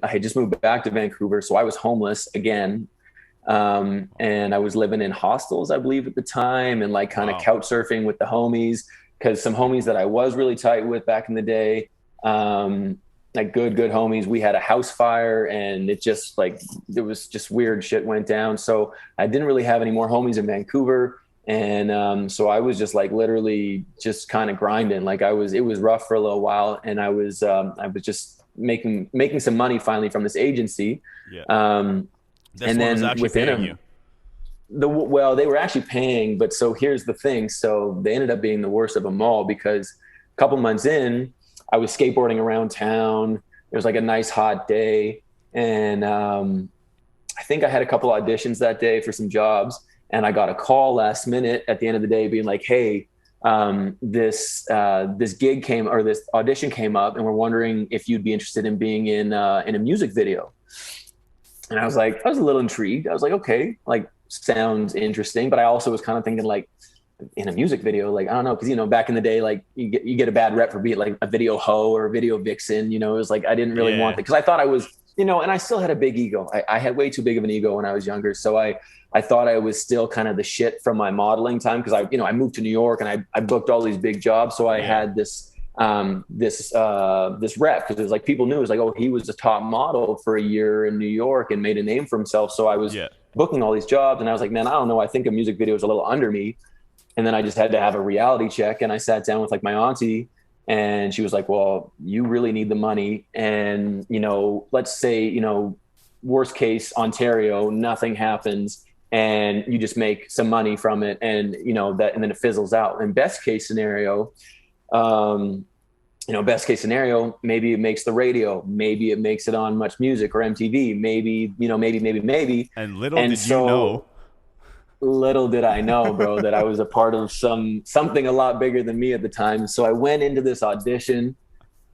I had just moved back to Vancouver, so I was homeless again. And I was living in hostels, I believe, at the time, and like kind of Wow. couch surfing with the homies, because some homies that I was really tight with back in the day, um, like good homies, we had a house fire, and it just like there was just weird shit went down. So I didn't really have any more homies in Vancouver. And so I was just like literally just kind of grinding. Like it was rough for a little while, and I was just making some money finally from this agency. Yeah. Um, This and one was then actually within paying you. well, they were actually paying, but so here's the thing. So they ended up being the worst of them all, because a couple months in, I was skateboarding around town. It was like a nice hot day, and I think I had a couple auditions that day for some jobs, and I got a call last minute at the end of the day being like, "Hey, this gig came, or this audition came up, and we're wondering if you'd be interested in being in a music video." And I was a little intrigued. I was like, okay, like sounds interesting, but I also was kind of thinking like in a music video, like I don't know, because back in the day, like you get a bad rep for being like a video hoe or a video vixen. It was like I didn't really want Yeah. that, because I thought I was, and I still had a big ego. I had way too big of an ego when I was younger, so I thought I was still kind of the shit from my modeling time, because I moved to New York, and I booked all these big jobs, so I Yeah. had this rep, because it was like people knew it was like, oh, he was a top model for a year in New York and made a name for himself. So I was Yeah. booking all these jobs, and I was like, man, I don't know, I think a music video is a little under me. And then I just had to have a reality check, and I sat down with like my auntie, and she was like, well, you really need the money, and let's say, worst case Ontario, nothing happens, and you just make some money from it, and and then it fizzles out. And best case scenario, um, best case scenario, maybe it makes the radio, maybe it makes it on Much Music or MTV, maybe, maybe. And little And did you know. so little did I know, bro, that I was a part of something a lot bigger than me at the time. So I went into this audition,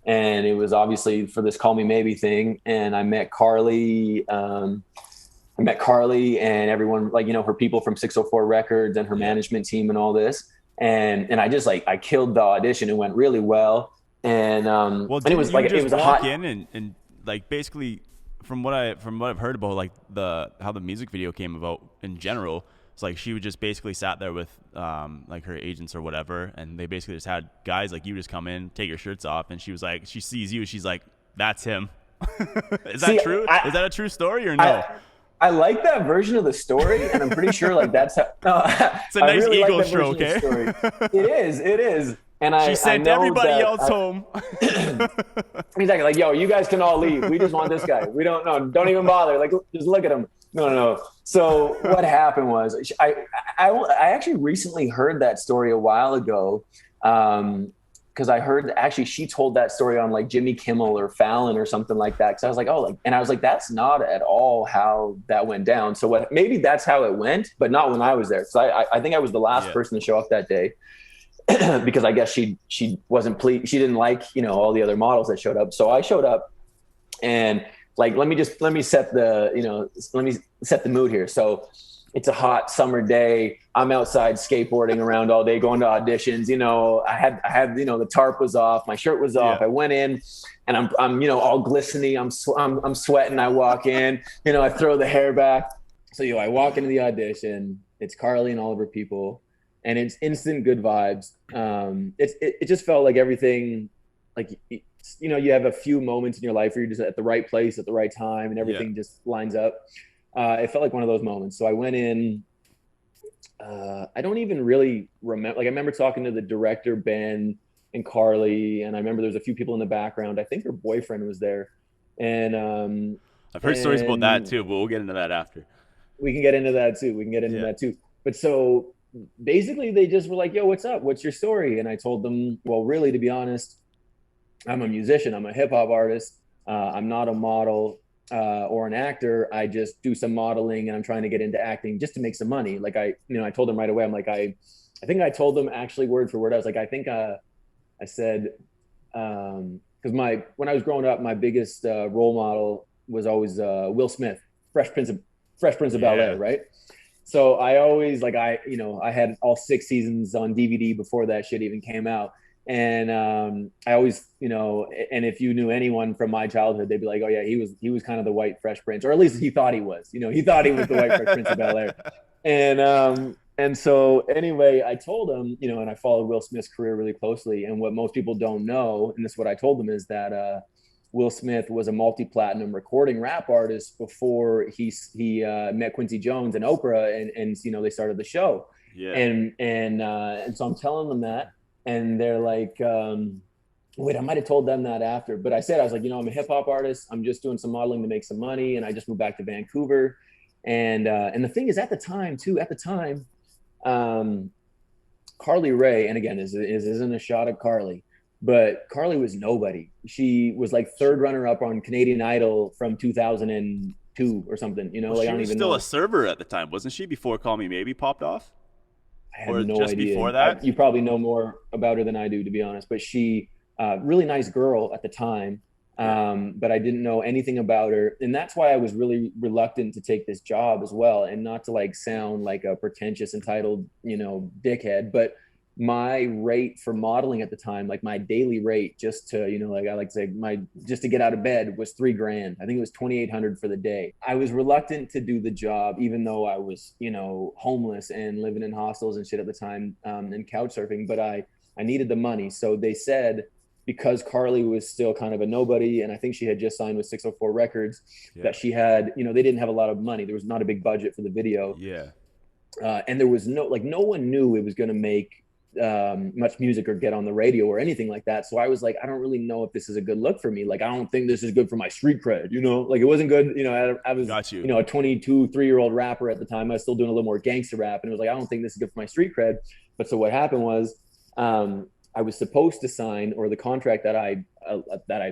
and it was obviously for this Call Me Maybe thing. And I met Carly. I met Carly and everyone, like, her people from 604 Records and her Yeah. management team and all this. And I just like I killed the audition. It went really well. Well, And it didn't was you like it just was a walk hot. in and like basically from what I've heard about like the how the music video came about in general, it's like she would just basically sat there with like her agents or whatever, and they basically just had guys like you just come in, take your shirts off, and she was like, she sees you, she's like, that's him. Is that See, true? Is that a true story or no? I I like that version of the story, and I'm pretty sure like that's how. No, It's a I nice really like ego that version stroke, of the eh? story. It is, and She I sent know everybody that else home. exactly, like, yo, you guys can all leave. We just want this guy. We don't know. Don't even bother. Like, just look at him. No. So what happened was I actually recently heard that story a while ago. Because I heard actually she told that story on like Jimmy Kimmel or Fallon or something like that. Because I was like, oh, like, and I was like, that's not at all how that went down. So what? Maybe that's how it went, but not when I was there. So I think I was the last Yeah. person to show up that day. Because I guess she wasn't pleased. She didn't like all the other models that showed up. So I showed up, and like let me set the let me set the mood here. So it's a hot summer day. I'm outside skateboarding around all day, going to auditions. I had the tarp was off, my shirt was off. Yeah. I went in, and I'm all glistening. I'm sweating. I walk in. I throw the hair back. So I walk into the audition. It's Carly and all of her people, and it's instant good vibes. It just felt like everything, like you have a few moments in your life where you're just at the right place at the right time, and Yeah. everything just lines up. It felt like one of those moments. So I went in. I don't even really remember. Like I remember talking to the director Ben and Carly, and I remember there was a few people in the background. I think her boyfriend was there, and I've heard stories about that and too, but we'll get into that after. we can get into that too. We can get into Yeah. that too. But so basically, they just were like, "Yo, what's up? What's your story?" And I told them, "Well, really, to be honest, I'm a musician. I'm a hip hop artist. I'm not a model or an actor. I just do some modeling, and I'm trying to get into acting just to make some money." Like I told them right away. I'm like, I think I told them actually word for word. I was like, I think I said, because when I was growing up, my biggest role model was always Will Smith, Fresh Prince of Bel Air, Yeah. right? So I always like I had all 6 seasons on DVD before that shit even came out. And I always, and if you knew anyone from my childhood, they'd be like, oh yeah, he was kind of the white Fresh Prince, or at least he thought he was. He thought he was the white Fresh Prince of Bel Air. And so anyway, I told him, and I followed Will Smith's career really closely. And what most people don't know, and this is what I told them, is that Will Smith was a multi-platinum recording rap artist before he met Quincy Jones and Oprah, and they started the show. Yeah. And so I'm telling them that, and they're like, wait, I might have told them that after, but I said, I was like, I'm a hip hop artist. I'm just doing some modeling to make some money, and I just moved back to Vancouver. And the thing is, at the time, Carly Rae, and again, this isn't a shot at Carly, but Carly was nobody. She was like third runner up on Canadian Idol from 2002 or something. Well, like she I don't was even still know. a server at the time, wasn't she? Before Call Me Maybe popped off, I have or no just idea. before that? You probably know more about her than I do, to be honest. But she, really nice girl at the time. Yeah. But I didn't know anything about her, and that's why I was really reluctant to take this job as well. And not to like sound like a pretentious, entitled, dickhead, but my rate for modeling at the time, like my daily rate, just to, like I like to say, just to get out of bed was $3,000. I think it was 2,800 for the day. I was reluctant to do the job, even though I was, homeless and living in hostels and shit at the time, and couch surfing. But I needed the money, so they said, because Carly was still kind of a nobody, and I think she had just signed with 604 Records, that she had, they didn't have a lot of money. There was not a big budget for the video. Yeah. And there was no one knew it was going to make much music or get on the radio or anything like that. So I was like, I don't really know if this is a good look for me. Like, I don't think this is good for my street cred, like it wasn't good. I was, Got you. A 22, 3-year-old rapper at the time. I was still doing a little more gangster rap. And it was like, I don't think this is good for my street cred. But so what happened was, I was supposed to sign, or the contract that I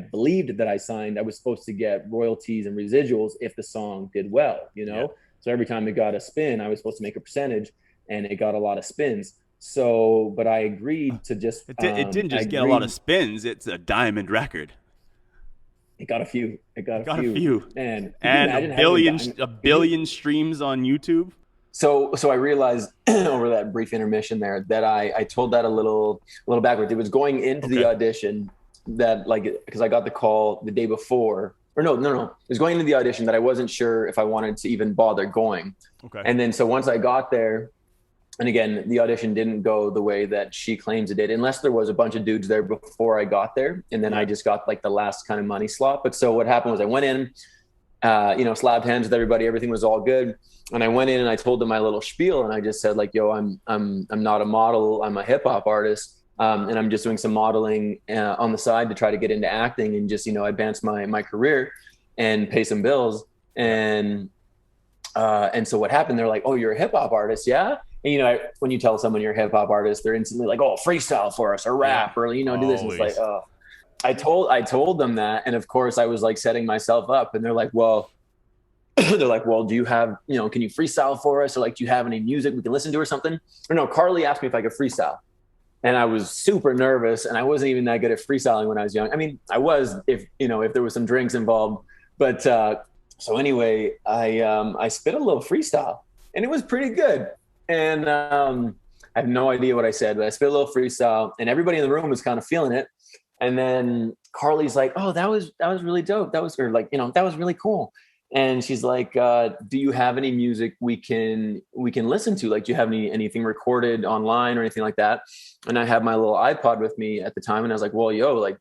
believed that I signed, I was supposed to get royalties and residuals if the song did well, Yeah. So every time it got a spin, I was supposed to make a percentage, and it got a lot of spins. So, but I agreed to just. It didn't just get a lot of spins. It's a diamond record. It got a few. It got a few. And a billion streams on YouTube. So I realized over that brief intermission there that I told that a little backwards. It was going into the audition that, like, because I got the call the day before, or no. It was going into the audition that I wasn't sure if I wanted to even bother going. Okay. And then so once I got there, and again, the audition didn't go the way that she claims it did, unless there was a bunch of dudes there before I got there. And then I just got like the last kind of money slot. But so what happened was I went in, slapped hands with everybody. Everything was all good. And I went in and I told them my little spiel, and I just said, like, yo, I'm not a model. I'm a hip hop artist. And I'm just doing some modeling on the side to try to get into acting and just, advance my career and pay some bills. And so what happened, they're like, oh, you're a hip hop artist. Yeah. And, when you tell someone you're a hip hop artist, they're instantly like, oh, freestyle for us, or rap, or, do this. And it's like, oh, I told them that. And of course I was like setting myself up, and they're like, well, do you have, can you freestyle for us? Or like, do you have any music we can listen to or something? Or no, Carly asked me if I could freestyle. And I was super nervous, and I wasn't even that good at freestyling when I was young. I mean, I was, if there was some drinks involved, but, so anyway, I spit a little freestyle, and it was pretty good. And, I have no idea what I said, but I spit a little freestyle, and everybody in the room was kind of feeling it. And then Carly's like, oh, that was really dope. That was, or like, that was really cool. And she's like, do you have any music we can listen to? Like, do you have anything recorded online or anything like that? And I had my little iPod with me at the time, and I was like, well, yo, like,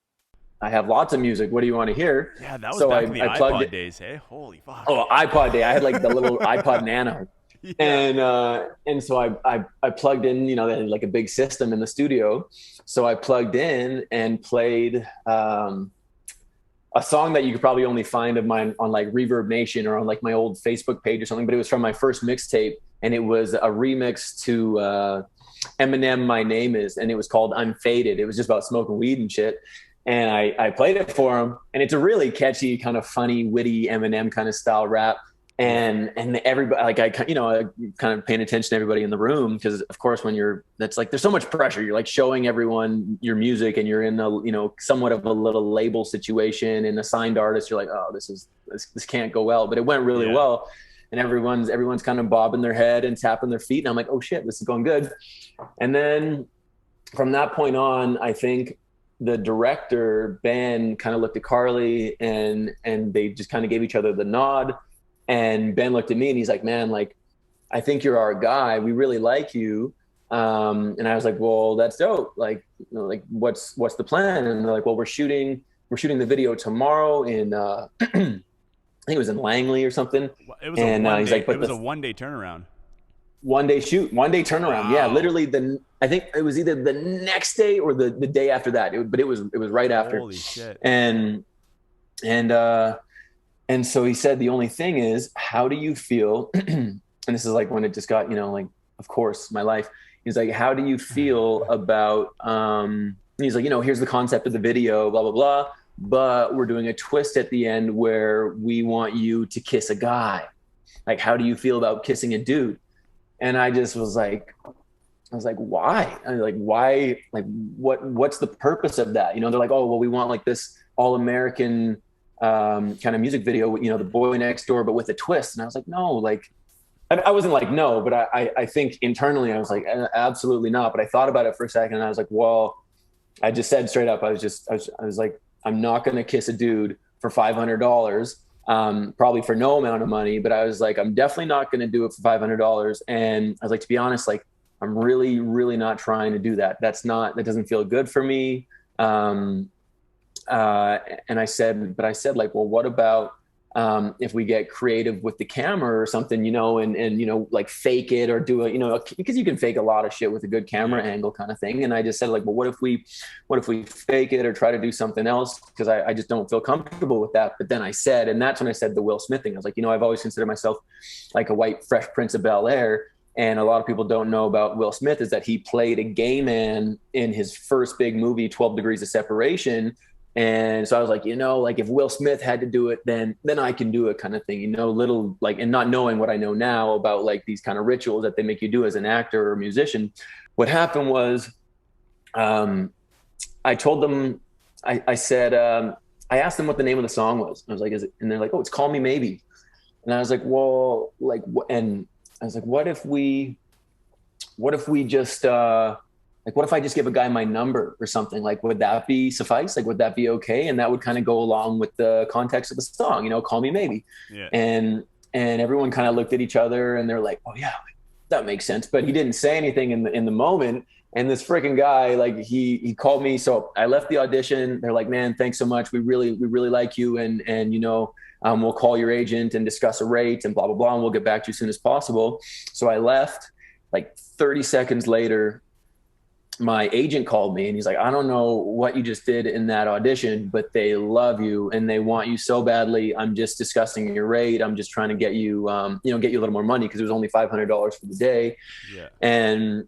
I have lots of music. What do you want to hear? Yeah, that was back in the iPod days, hey? Holy fuck. Oh, iPod day. I had like the little iPod Nano. Yeah. And so I plugged in, they had like a big system in the studio. So I plugged in and played a song that you could probably only find of mine on like Reverb Nation or on like my old Facebook page or something, but it was from my first mixtape, and it was a remix to Eminem, My Name Is, and it was called Unfaded. It was just about smoking weed and shit. And I played it for him, and it's a really catchy, kind of funny, witty Eminem kind of style rap. And everybody, like, I kind of paying attention to everybody in the room, because of course that's like, there's so much pressure. You're like showing everyone your music, and you're in a, somewhat of a little label situation, and a signed artist. You're like, oh, this can't go well, but it went really well. And everyone's kind of bobbing their head and tapping their feet. And I'm like, oh shit, this is going good. And then from that point on, I think the director Ben kind of looked at Carly, and they just kind of gave each other the nod. And Ben looked at me and he's like, "Man, like I think you're our guy. We really like you." And I was like, "Well, that's dope. Like, like what's the plan?" And they're like, "Well, we're shooting the video tomorrow in I think it was in Langley or something." It was a And one he's day. like, It "But was the a 1 day turnaround. 1 day shoot, 1 day turnaround. Yeah, Wow. literally I think it was either the next day or the day after that. But it was right after. Holy shit. And and uh and so he said the only thing is, how do you feel? And this is like when it just got, like, of course, my life. He's like, how do you feel about he's like, here's the concept of the video, blah blah blah, but we're doing a twist at the end where we want you to kiss a guy. Like, how do you feel about kissing a dude? And I just was like, why? I was like, why? Like, what's the purpose of that? They're like, oh, well, we want like this all American kind of music video, the boy next door, but with a twist. And I was like, no, like, I wasn't like, no, but I think internally I was like, absolutely not. But I thought about it for a second and I was like, well, I just said straight up, I was like, I'm not going to kiss a dude for $500. Probably for no amount of money, but I was like, I'm definitely not going to do it for $500. And I was like, to be honest, like, I'm really, really not trying to do that. That doesn't feel good for me. And I said, like, well, what about, if we get creative with the camera or something, and like fake it or do it, because you can fake a lot of shit with a good camera angle kind of thing. And I just said, like, well, what if we fake it or try to do something else? Because I just don't feel comfortable with that. But then I said, and that's when I said the Will Smith thing. I was like, I've always considered myself like a white, fresh Prince of Bel-Air. And a lot of people don't know about Will Smith is that he played a gay man in his first big movie, 12 Degrees of Separation. And so I was like, like if Will Smith had to do it, then I can do it, kind of thing, little like, and not knowing what I know now about like these kind of rituals that they make you do as an actor or musician. What happened was, I told them, I said, I asked them what the name of the song was. I was like, is it? And they're like, oh, it's Call Me Maybe. And I was like, well, like, and I was like, what if we just, like, what if I just give a guy my number or something? Like, would that be suffice? Like, would that be okay? And that would kind of go along with the context of the song, Call Me Maybe. Yeah. And everyone kind of looked at each other and they're like, oh yeah, that makes sense. But he didn't say anything in the moment. And this freaking guy, like, he called me. So I left the audition. They're like, man, thanks so much. We really like you. And we'll call your agent and discuss a rate and blah, blah, blah. And we'll get back to you as soon as possible. So I left. Like 30 seconds later, my agent called me and he's like, I don't know what you just did in that audition, but they love you and they want you so badly. I'm just discussing your rate. I'm just trying to get you, get you a little more money, because it was only $500 for the day. Yeah. And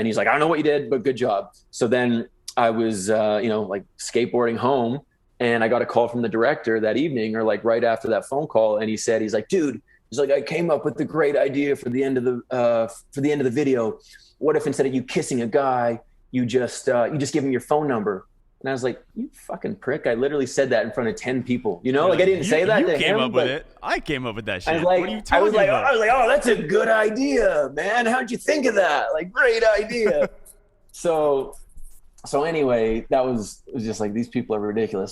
he's like, I don't know what you did, but good job. So then I was, like skateboarding home, and I got a call from the director that evening, or like right after that phone call. And he's like, dude, he's like, I came up with the great idea for the end of the video. What if instead of you kissing a guy, you just give him your phone number? And I was like, you fucking prick. I literally said that in front of 10 people, like I didn't say that to him. You came up with it. I came up with that shit. I was like, what are you talking about? I was like, oh, that's a good idea, man. How'd you think of that? Like, great idea. So anyway, it was just like, these people are ridiculous.